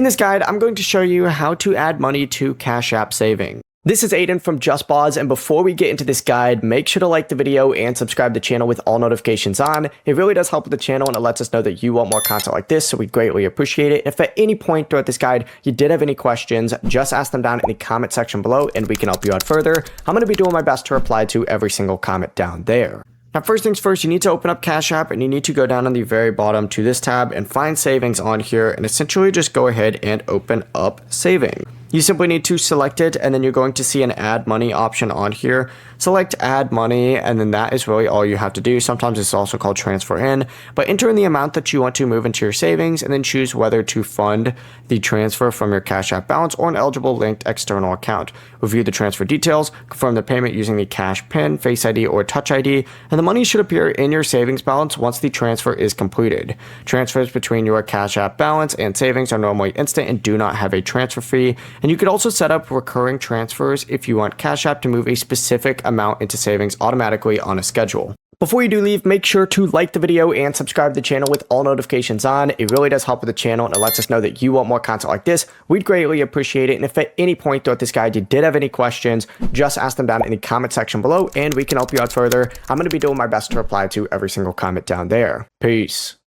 In this guide, I'm going to show you how to add money to Cash App Savings. This is Aiden from JustBoz, and before we get into this guide, make sure to like the video and subscribe to the channel with all notifications on. It really does help with the channel, and it lets us know that you want more content like this, so we greatly appreciate it. If at any point throughout this guide you did have any questions, just ask them down in the comment section below, and we can help you out further. I'm going to be doing my best to reply to every single comment down there. Now, first things first, you need to open up Cash App, and you need to go down on the very bottom to this tab and find Savings on here, and essentially just go ahead and open up Savings. You simply need to select it, and then you're going to see an add money option on here. Select add money, and then that is really all you have to do. Sometimes it's also called transfer in, but enter in the amount that you want to move into your savings, and then choose whether to fund the transfer from your Cash App balance or an eligible linked external account. Review the transfer details, confirm the payment using the Cash PIN, Face ID, or Touch ID, and the money should appear in your savings balance once the transfer is completed. Transfers between your Cash App balance and savings are normally instant and do not have a transfer fee. And you could also set up recurring transfers if you want Cash App to move a specific amount into savings automatically on a schedule. Before you do leave, make sure to like the video and subscribe to the channel with all notifications on. It really does help with the channel, and it lets us know that you want more content like this. We'd greatly appreciate it. And if at any point throughout this guide you did have any questions, just ask them down in the comment section below, and we can help you out further. I'm going to be doing my best to reply to every single comment down there. Peace.